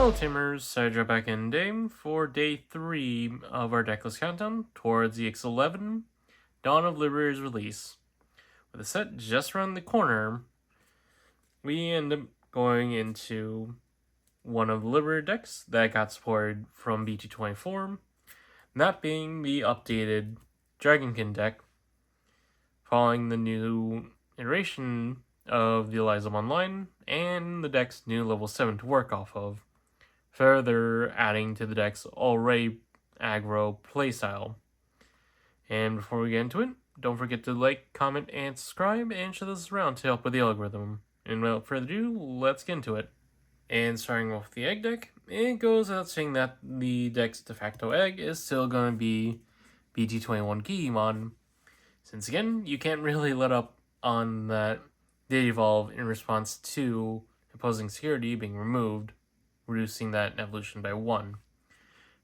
Hello Tamers, back in day for day 3 of our Decklist countdown towards the X11 Dawn of Liberator's release. With the set just around the corner, we end up going into one of the Liberator decks that got supported from BT24, that being the updated Dragonkin Deck, following the new iteration of the Elizamon line and the deck's new level 7 to work off of, further adding to the deck's already aggro playstyle. And before we get into it, don't forget to like, comment, and subscribe, and share this around to help with the algorithm. And without further ado, let's get into it. And starting off with the egg deck, it goes without saying that the deck's de facto egg is still going to be BT21 Digimon, since again, you can't really let up on that Digivolve in response to opposing security being removed, reducing that evolution by 1,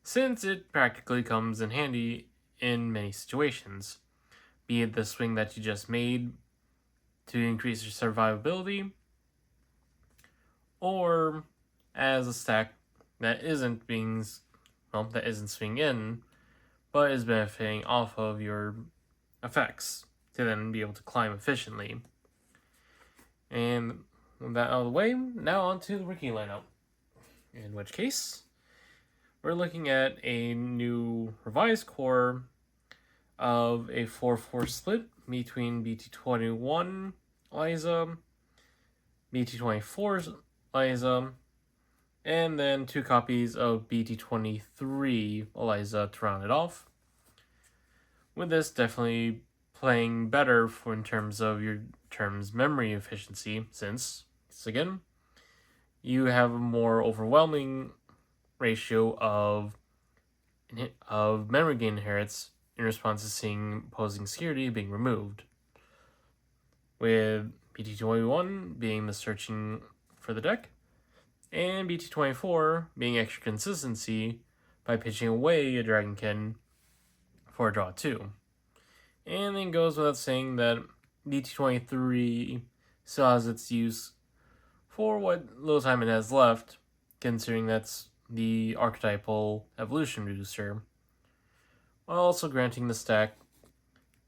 since it practically comes in handy in many situations, be it the swing that you just made to increase your survivability, or as a stack that isn't swinging in, but is benefiting off of your effects to then be able to climb efficiently. And with that out of the way, now on to the rookie lineup. In which case, we're looking at a new revised core of a 4-4 split between BT21 Liza, BT24 Liza, and then 2 copies of BT23 Liza to round it off. With this definitely playing better in terms of your memory efficiency, since again, you have a more overwhelming ratio of memory gain inherits in response to seeing opposing security being removed, with BT21 being the searching for the deck, and BT24 being extra consistency by pitching away a Dragonkin for a draw 2. And then goes without saying that BT23 still has its use for what little time it has left, considering that's the archetypal evolution reducer, while also granting the stack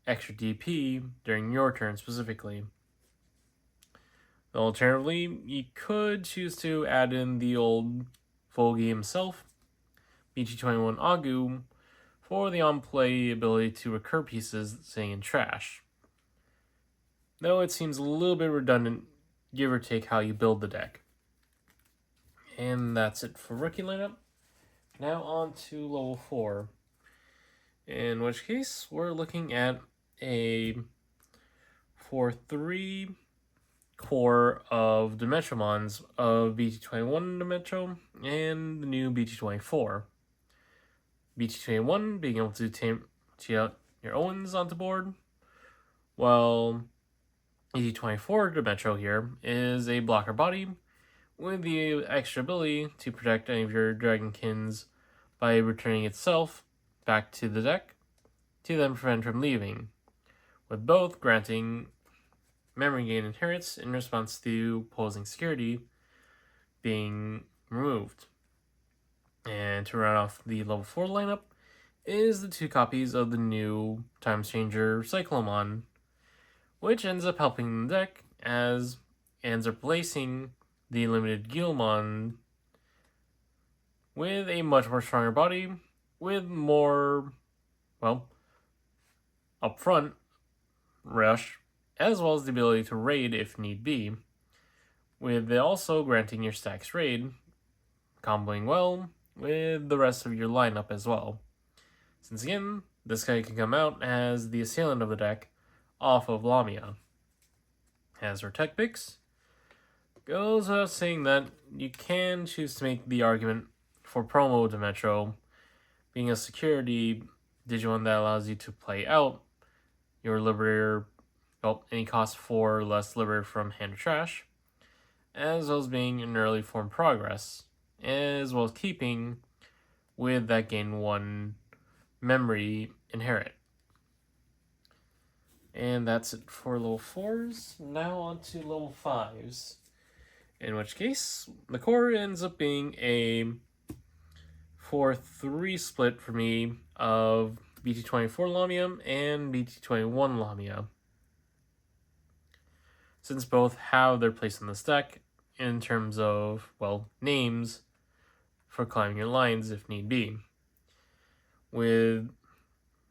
extra DP during your turn specifically. Alternatively, you could choose to add in the old Fogi himself, BT21 Agu, for the on-play ability to recur pieces sitting in trash, though it seems a little bit redundant, give or take how you build the deck. And that's it for rookie lineup. Now on to level 4, in which case we're looking at a 4-3 core of Dimensionmons of BT21 Dimension and the new BT24. BT21 being able to tame out your Owens onto board, while BT24 Dimension here is a blocker body with the extra ability to protect any of your Dragonkins by returning itself back to the deck to then prevent from leaving, with both granting memory gain inherits in response to opposing security being removed. And to round off the level 4 lineup is the 2 copies of the new Times Changer Styracomon, which ends up helping the deck as it ends up replacing the limited Gilmon with a much more stronger body, with more, upfront rush, as well as the ability to raid if need be, with it also granting your stacks raid, comboing well with the rest of your lineup as well. Since again, this guy can come out as the assailant of the deck off of Lamia. As her tech picks, goes without saying that you can choose to make the argument for promo Demetro being a security Digimon that allows you to play out your Liberator, any cost 4 less Liberator from hand to trash, as well as being an early form progress, as well as keeping with that gain 1 memory inherit. And that's it for level 4s. Now on to level 5s, In which case, the core ends up being a 4-3 split for me of BT24 Lamia and BT21 Lamia. Since both have their place in this deck in terms of, well, names for climbing your lines if need be. With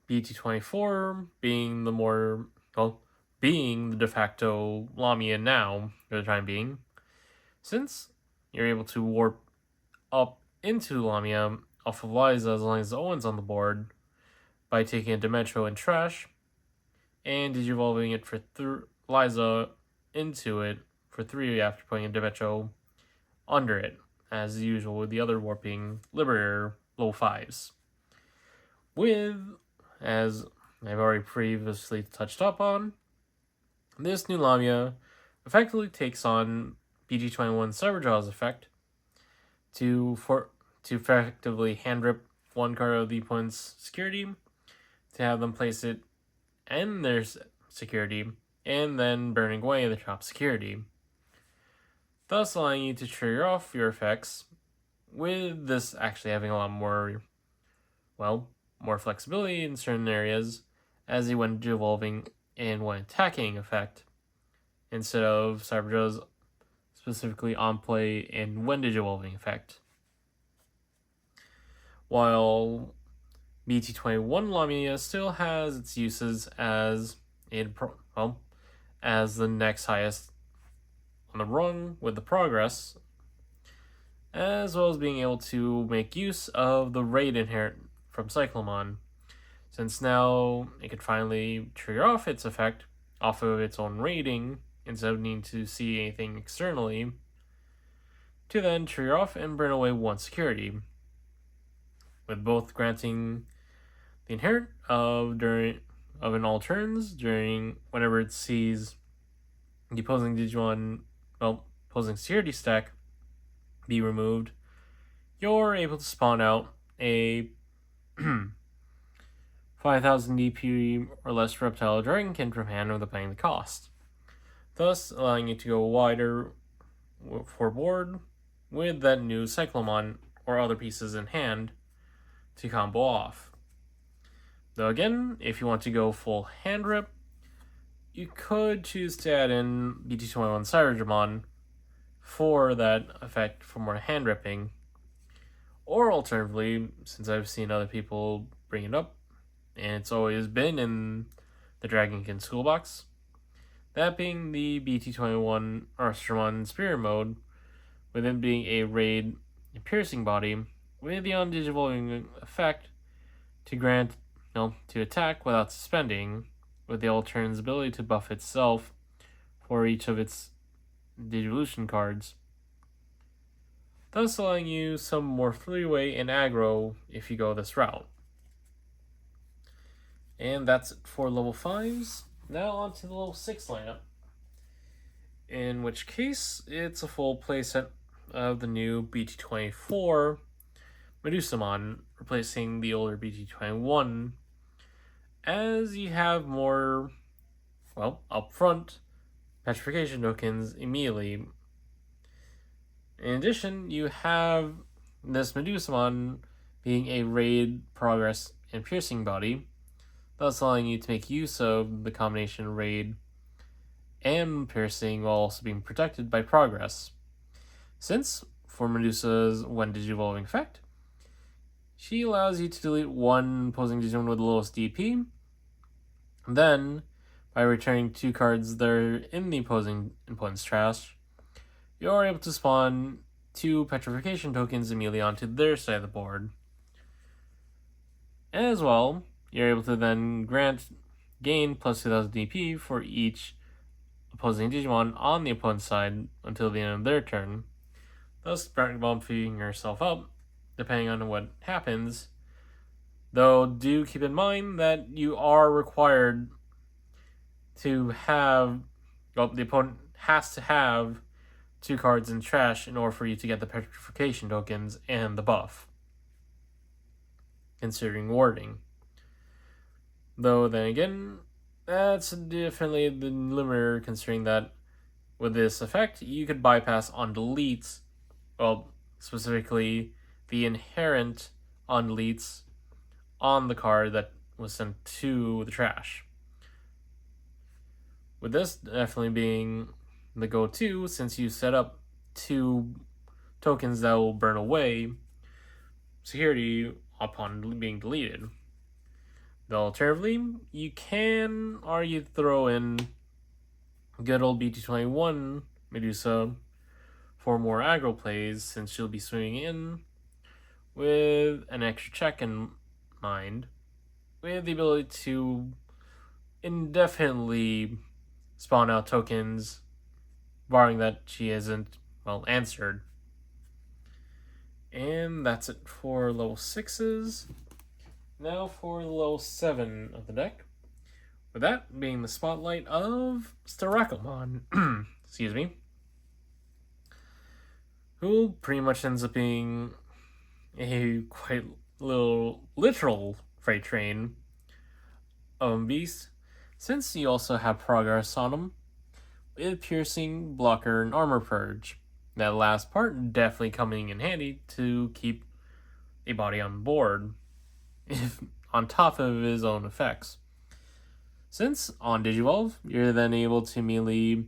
BT24 being the more, well, being the de facto Lamia now, for the time being, since you're able to warp up into Lamia off of Liza as long as Owen's on the board by taking a Demetro and Trash, and digivolving it for Liza into it for 3 after putting a Demetro under it, as usual with the other warping Liberator low 5s. With, as I've already previously touched up on, this new Lamia effectively takes on BT21 Cyberjaw's effect to effectively hand rip one card of the opponent's security, to have them place it in their security, and then burning away the top security, thus allowing you to trigger off your effects, with this actually having a lot more, well, more flexibility in certain areas as a when evolving and when attacking effect, instead of Cyberjaw's specifically on play and when evolving effect. While BT21 Lamia still has its uses as as the next highest on the rung with the progress, as well as being able to make use of the raid inherent from Cyclomon, since now it could finally trigger off its effect off of its own raiding instead of needing to see anything externally, to then trigger off and burn away one security, with both granting the inherent of in all turns during whenever it sees the opposing Digimon, opposing security stack be removed, you're able to spawn out a 5000 DP or less reptile Dragonkin from hand without paying the cost, thus allowing you to go wider for board with that new Cyclomon or other pieces in hand to combo off. Though again, if you want to go full hand rip, you could choose to add in BT21 Styracomon for that effect for more hand ripping. Or alternatively, since I've seen other people bring it up, and it's always been in the Dragonkin Schoolbox, that being the BT21 Arstromon Spirit mode, with it being a raid piercing body, with the on-digivolving effect to grant, to attack without suspending, with the altern's ability to buff itself for each of its Digivolution cards, thus allowing you some more freeway and aggro if you go this route. And that's it for level 5s. Now on to the level 6 lineup, in which case it's a full playset of the new BT24 Elizamon, replacing the older BT21, as you have more, upfront petrification tokens immediately. In addition, you have this Elizamon being a raid, progress, and piercing body, thus allowing you to make use of the combination raid and piercing while also being protected by progress. Since, for Medusa's when digivolving effect, she allows you to delete one opposing Digimon with the lowest DP. Then, by returning 2 cards that are in the opposing opponent's trash, you're able to spawn 2 petrification tokens immediately onto their side of the board. As well, you're able to then gain plus 2000 DP for each opposing Digimon on the opponent's side until the end of their turn, thus bumping yourself up depending on what happens. Though do keep in mind that you are required to have, the opponent has to have 2 cards in trash in order for you to get the petrification tokens and the buff, considering warding. Though then again, that's definitely the limiter, considering that With this effect, you could bypass on deletes, well, specifically the inherent on deletes on the card that was sent to the trash. With this definitely being the go-to, since you set up 2 tokens that will burn away security upon being deleted. Though alternatively, you can argue throw in good old BT21 Medusa for more aggro plays, since she'll be swinging in with an extra check in mind, with the ability to indefinitely spawn out tokens, barring that she isn't, well, answered. And that's it for level 6s. Now for the level 7 of the deck. With that being the spotlight of Styracomon. Excuse me. Who pretty much ends up being a quite little literal freight train of a beast, since you also have progress on him with piercing, blocker, and armor purge. That last part definitely coming in handy to keep a body on board, if on top of his own effects. Since on Digivolve, you're then able to immediately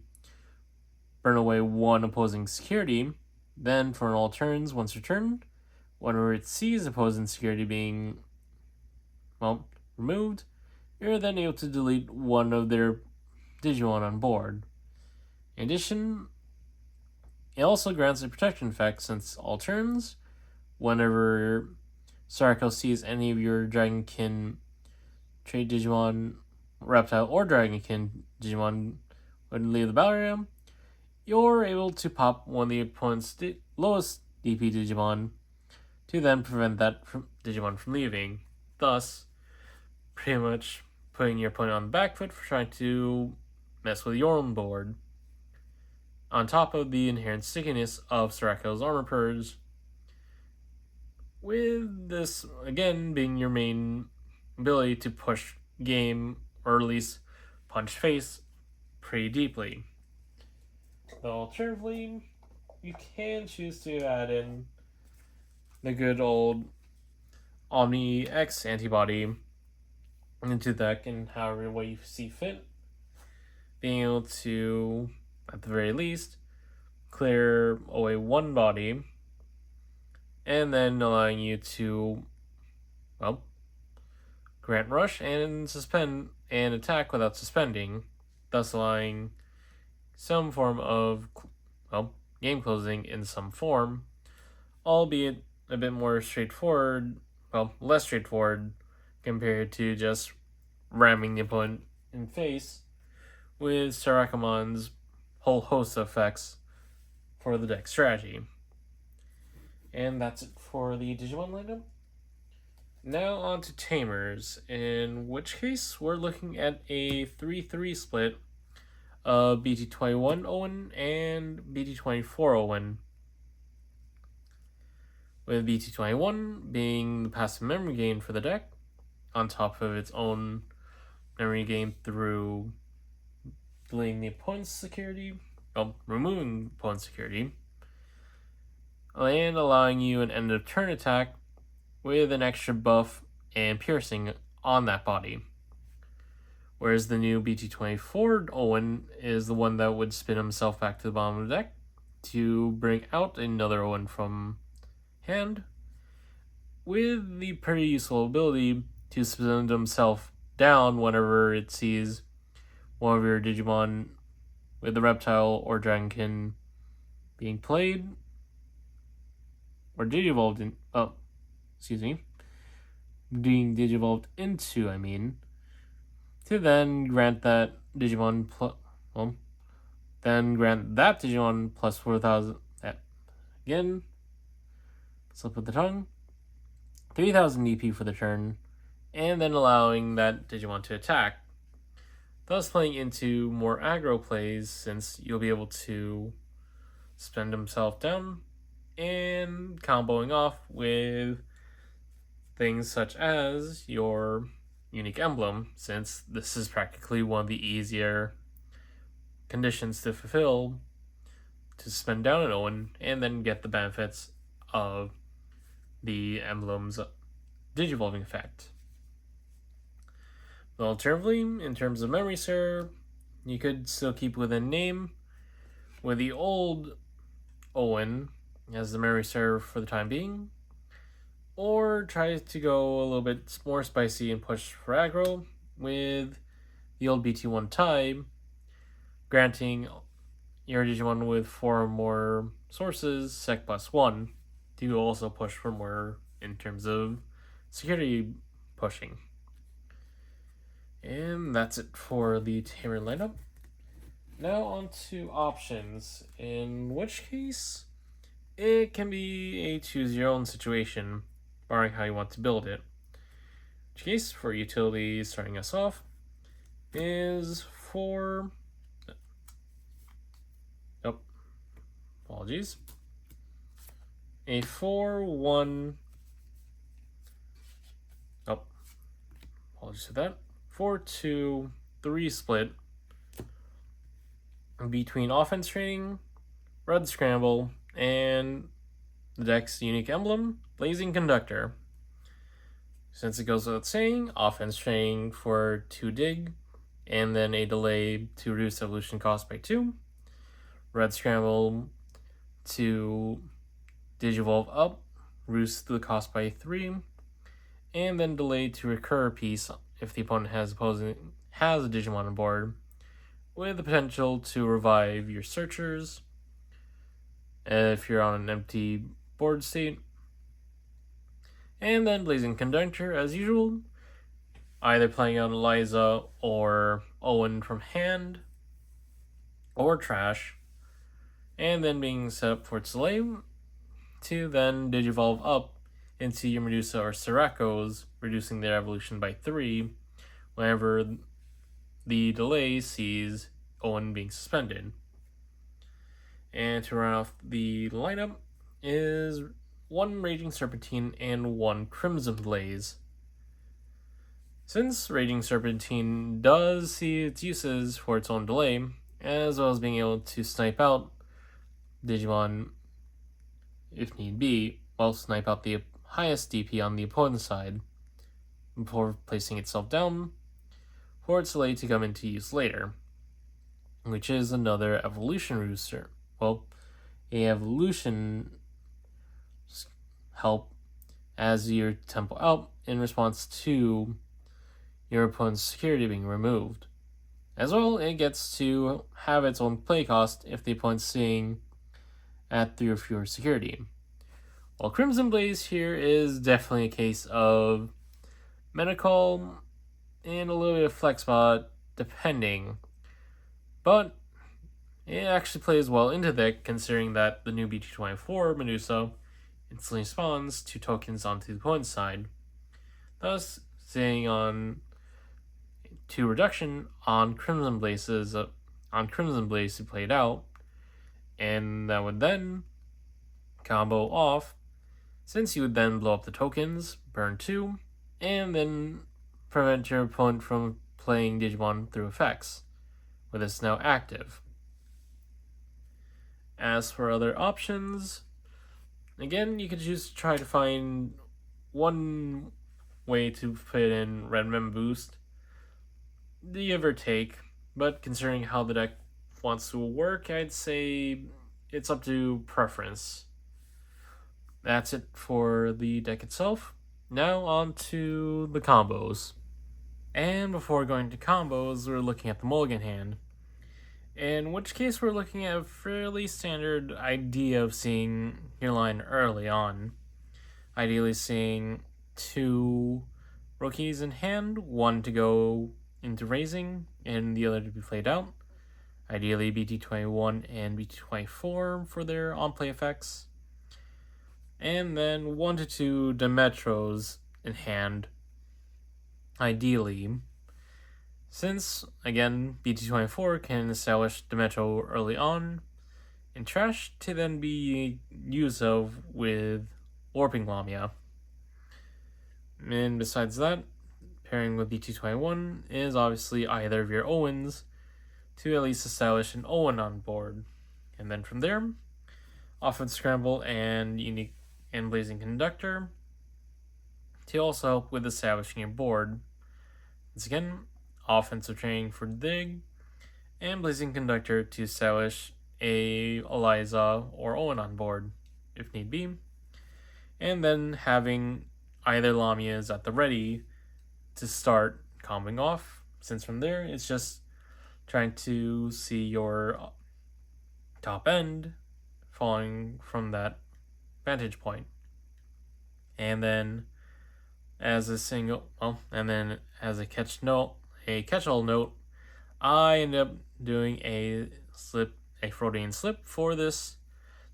burn away 1 opposing security. Then for all turns, once returned, whenever it sees opposing security being, well, removed, you're then able to delete 1 of their Digimon on board. In addition, it also grants a protection effect, since all turns, whenever Styracomon sees any of your Dragonkin trade Digimon, Reptile, or Dragonkin Digimon when leave the battle area, you're able to pop one of the opponent's lowest DP Digimon to then prevent that Digimon from leaving, thus pretty much putting your opponent on the back foot for trying to mess with your own board. On top of the inherent stickiness of Styracom's armor purge, with this again being your main ability to push game, or at least punch face, pretty deeply. Though alternatively, you can choose to add in the good old Omni X antibody into the deck in however way you see fit, being able to, at the very least, clear away 1 body, and then allowing you to, well, grant rush and suspend and attack without suspending, thus allowing some form of, well, game closing in some form, albeit a bit more straightforward, well, less straightforward compared to just ramming the opponent in face with Styracomon's whole host of effects for the deck strategy. And that's it for the Digimon lineup. Now on to Tamers, in which case we're looking at a 3-3 split of BT21 Owen and BT24 Owen. With BT21 being the passive memory gain for the deck, on top of its own memory gain through deleting the opponent's security, well, removing opponent's security, and allowing you an end of turn attack with an extra buff and piercing on that body. Whereas the new BT24 Owen is the one that would spin himself back to the bottom of the deck to bring out another Owen from hand, with the pretty useful ability to spin himself down whenever it sees one of your Digimon with the Reptile or Dragonkin being played, or Digivolved in, being Digivolved into, to then grant that Digimon that Digimon plus 4,000, again, slip of the tongue, 3,000 DP for the turn, and then allowing that Digimon to attack, thus playing into more aggro plays, since you'll be able to spend himself down and comboing off with things such as your unique emblem, since this is practically one of the easier conditions to fulfill to spend down an Owen and then get the benefits of the emblem's digivolving effect. But alternatively, in terms of memory serve, you could still keep within name with the old Owen as the memory serve for the time being, or try to go a little bit more spicy and push for aggro with the old BT1 tie, granting your Digimon with 4 more sources, sec +1, to also push for more in terms of security pushing. And that's it for the Tamer lineup. Now on to options, in which case it can be a choose your own situation, barring how you want to build it. In which case, for utility starting us off, is for... Oh, apologies. A 4-1... Oh, apologies for that. 4-2-3 split between offense training, red scramble, and the deck's unique emblem, Blazing Conductor. Since it goes without saying, offense training for 2 dig, and then a delay to reduce evolution cost by 2. Red scramble to digivolve up, reduce the cost by 3, and then delay to recur a piece if the opponent has a Digimon on board, with the potential to revive your searchers if you're on an empty board state. And then Blazing Conductor, as usual, either playing out Eliza or Owen from hand, or trash, and then being set up for its delay to then digivolve up into your Medusa or Siracos, reducing their evolution by 3 whenever the delay sees Owen being suspended. And to run off the lineup is 1 Raging Serpentine and 1 Crimson Blaze. Since Raging Serpentine does see its uses for its own delay, as well as being able to snipe out Digimon if need be, while snipe out the highest DP on the opponent's side before placing itself down for its delay to come into use later, which is another evolution rooster. Well, a evolution help as your tempo out in response to your opponent's security being removed. As well, it gets to have its own play cost if the opponent's seeing at 3 or fewer security. While Crimson Blaze here is definitely a case of Metacall and a little bit of Flex Spot, depending. But it actually plays well into the deck, considering that the new BT24 Medusa instantly spawns 2 tokens onto the opponent's side, thus staying on 2 reduction on Crimson Blaze to play it out, and that would then combo off, since you would then blow up the tokens, burn 2, and then prevent your opponent from playing Digimon through effects, with this now active. As for other options, again, you could choose to try to find one way to fit in Red Mem Boost, give or take, but considering how the deck wants to work, I'd say it's up to preference. That's it for the deck itself. Now on to the combos. And before going to combos, we're looking at the mulligan hand. In which case we're looking at a fairly standard idea of seeing your line early on. Ideally seeing 2 rookies in hand, 1 to go into raising and the other to be played out. Ideally BT21 and BT24 for their on-play effects. And then 1 to 2 Demetros in hand, ideally. Since, again, BT24 can establish Demetro early on, and trash to then be used of with Warping Lamia. And besides that, pairing with BT21 is obviously either of your Owens, to at least establish an Owen on board. And then from there, Offense Scramble and Unique and Blazing Conductor to also help with establishing a board. Once again, offensive training for Dig, and Blazing Conductor to establish a Eliza or Owen on board, if need be. And then having either Lamias at the ready to start comboing off, since from there it's just trying to see your top end falling from that vantage point. And then as a catch-all note, I end up doing a Freudian slip for this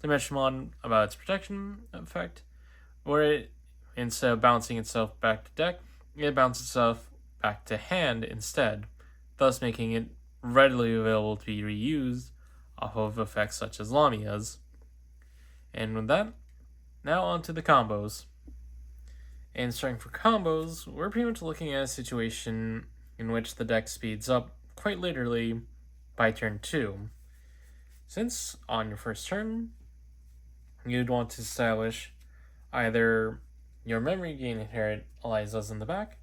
Dimensionmon about its protection effect, where it, instead of bouncing itself back to deck, it bounces itself back to hand instead, thus making it readily available to be reused off of effects such as Lamia's. And with that, now on to the combos. And starting for combos, we're pretty much looking at a situation in which the deck speeds up quite literally by turn 2. Since on your first turn, you'd want to establish either your Memory Gain Inherit Eliza's in the back,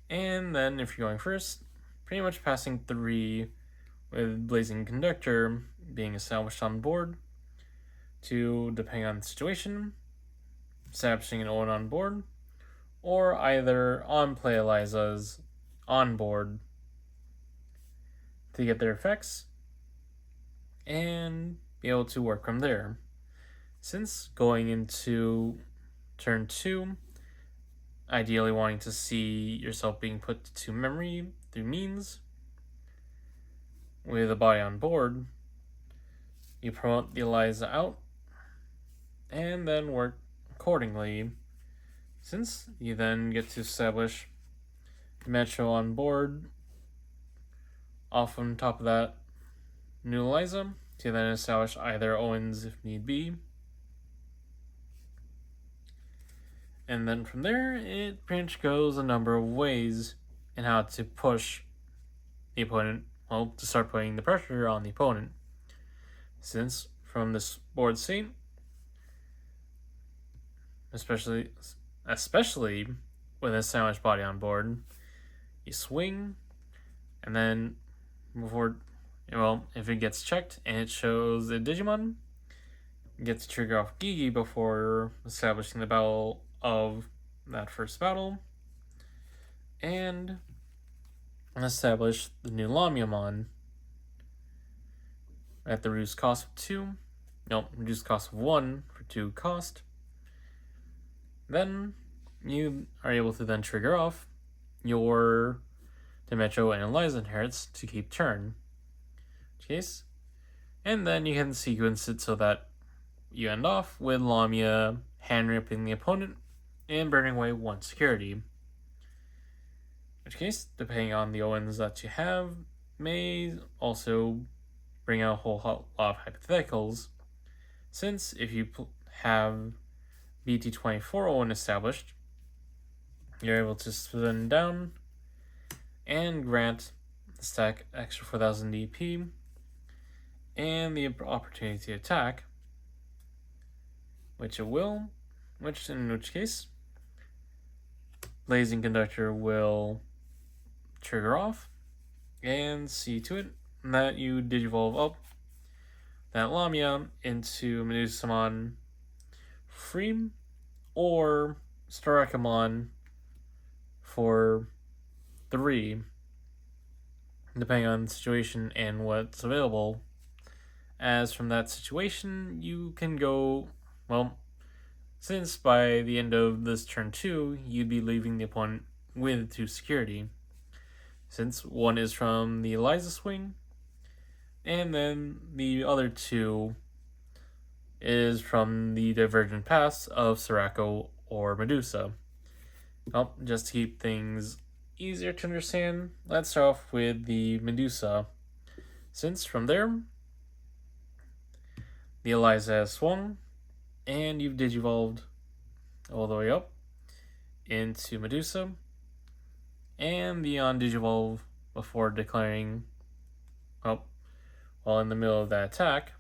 and then if you're going first, pretty much passing 3 with Blazing Conductor being established on board, to, depending on the situation, establishing an Owen on board, or either on play Eliza's on board to get their effects and be able to work from there. Since going into turn 2, ideally wanting to see yourself being put to memory through means with a body on board, you promote the Eliza out and then work accordingly, since you then get to establish Metro on board off on top of that new Eliza to then establish either Owens if need be. And then from there, it pretty much goes a number of ways in how to push the opponent, well, to start putting the pressure on the opponent. Since from this board state, especially with a sandwich body on board, you swing, and then if it gets checked and it shows a Digimon, you get to trigger off Gigi before establishing the battle of that first battle, and establish the new Lamiamon at the reduced cost of 2. Reduced cost of 1 for 2 cost. Then you are able to then trigger off your Demetro and Eliza inherits to keep turn. Case. And then you can sequence it so that you end off with Lamia hand ripping the opponent and burning away 1 security. In which case, depending on the Owens that you have, may also bring out a whole lot of hypotheticals, since if you have BT24 Owen established, you're able to spin down and grant the stack extra 4000 DP and the opportunity to attack, which it will, in which case Blazing Conductor will trigger off and see to it that you digivolve up that Lamia into Elizamon free or Styracomon for 3, depending on the situation and what's available. As from that situation, you can go, since by the end of this turn 2, you'd be leaving the opponent with 2 security, since 1 is from the Eliza swing, and then the other 2 is from the divergent paths of Sirocco or Medusa. Just to keep things easier to understand, let's start off with the Medusa, since from there, the Eliza has swung, and you've digivolved all the way up into Medusa, and the on digivolve before declaring while in the middle of that attack,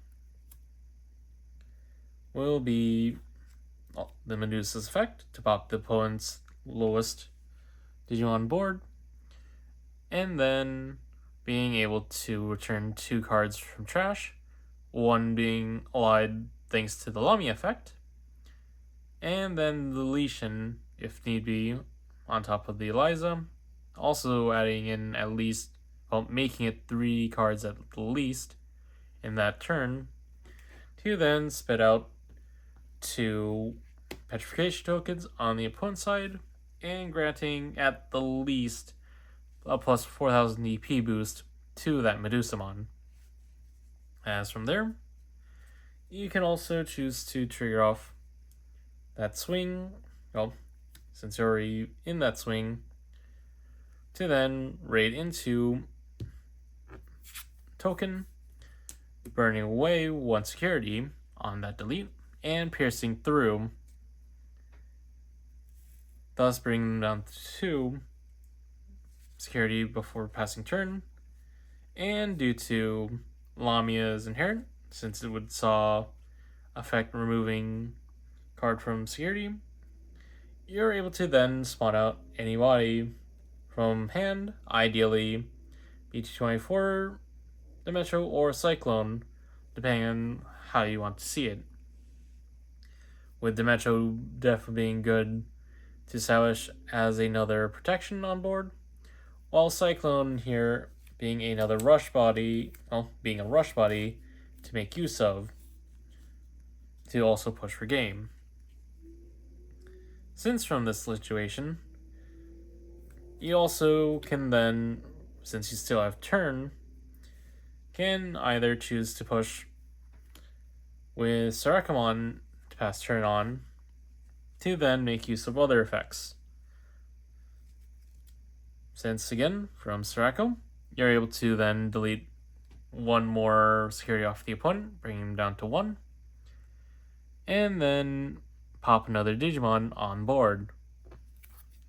will be the Medusa's effect to pop the opponent's lowest Digimon board, and then being able to return 2 cards from trash, one being allied thanks to the Lamy effect, and then the deletion, if need be, on top of the Eliza, also adding in at least, making it 3 cards at the least in that turn, to then spit out 2 petrification tokens on the opponent's side, and granting at the least a plus 4000 EP boost to that Elizamon. As from there, you can also choose to trigger off that swing, since you're already in that swing, to then raid into token, burning away 1 security on that delete, and piercing through, thus bringing them down to 2 security before passing turn. And due to Lamia's inherent, since it would saw affect removing card from security, you're able to then spawn out any body from hand, ideally BT24, Dimetro, or Cyclone, depending on how you want to see it. With Dimetro definitely being good to establish as another protection on board, while Cyclone here being another rush body, being a rush body to make use of, to also push for game. Since from this situation, you also can then, since you still have turn, can either choose to push with Styracomon to pass turn on, to then make use of other effects. Since again, from Styracomon, you're able to then delete 1 more security off the opponent, bringing him down to 1, and then pop another Digimon on board.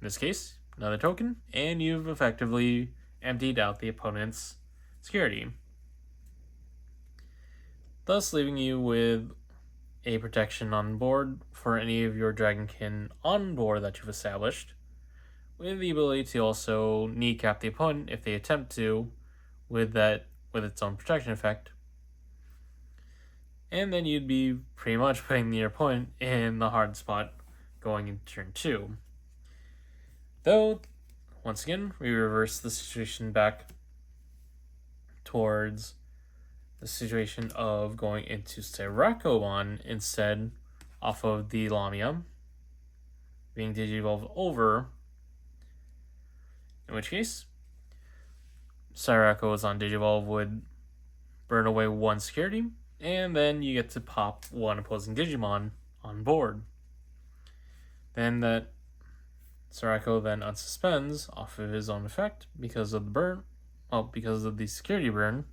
In this case, another token, and you've effectively emptied out the opponent's security, thus leaving you with a protection on board for any of your Dragonkin on board that you've established, with the ability to also kneecap the opponent if they attempt to, with its own protection effect. And then you'd be pretty much putting your opponent in the hard spot going into turn 2. Though, once again, we reverse the situation back towards the situation of going into Styracomon instead, off of the Lamia, being Digivolved over, in which case, Styracomon on Digivolve would burn away 1 security, and then you get to pop 1 opposing Digimon on board. Then that Styracomon then unsuspends off of his own effect because of the burn, because of the security burn,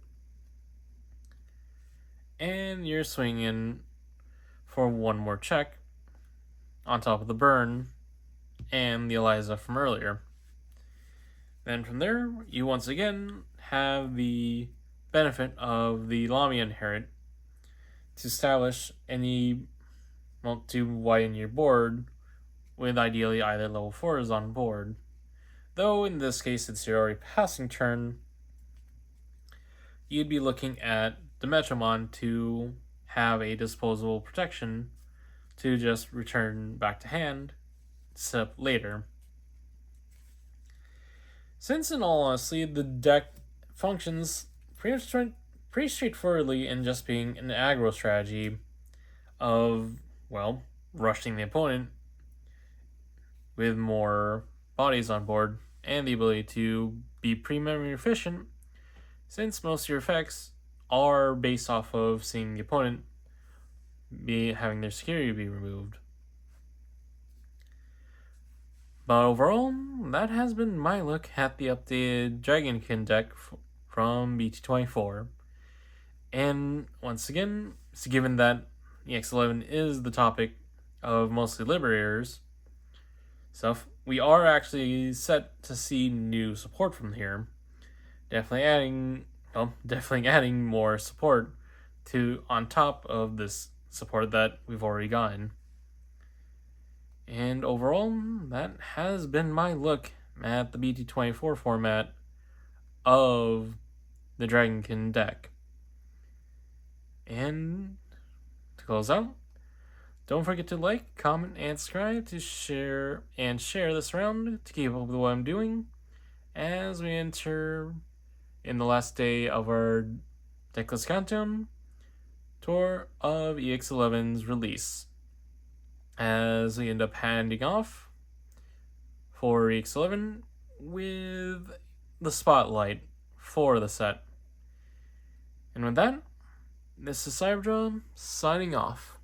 and you're swinging for 1 more check on top of the burn and the Eliza from earlier. Then from there, you once again have the benefit of the Lamia inherit to establish to widen your board with ideally either level 4s on board. Though in this case, since you're already passing turn, you'd be looking at the Metromon to have a disposable protection to just return back to hand, except later. Since in all honesty, the deck functions pretty straightforwardly in just being an aggro strategy of, rushing the opponent with more bodies on board and the ability to be pre-memory efficient, since most of your effects are based off of seeing the opponent having their security be removed. But overall, that has been my look at the updated Dragonkin deck from BT24. And once again, given that EX11 is the topic of mostly Liberators stuff, we are actually set to see new support from here. Definitely adding well, definitely adding more support to on top of this support that we've already gotten. And overall, that has been my look at the BT24 format of the Dragonkin deck. And to close out, don't forget to like, comment, and subscribe to share this round to keep up with what I'm doing as we enter in the last day of our Decklist countdown tour of EX11's release. As we end up handing off for EX11 with the spotlight for the set. And with that, this is Cyberdraw signing off.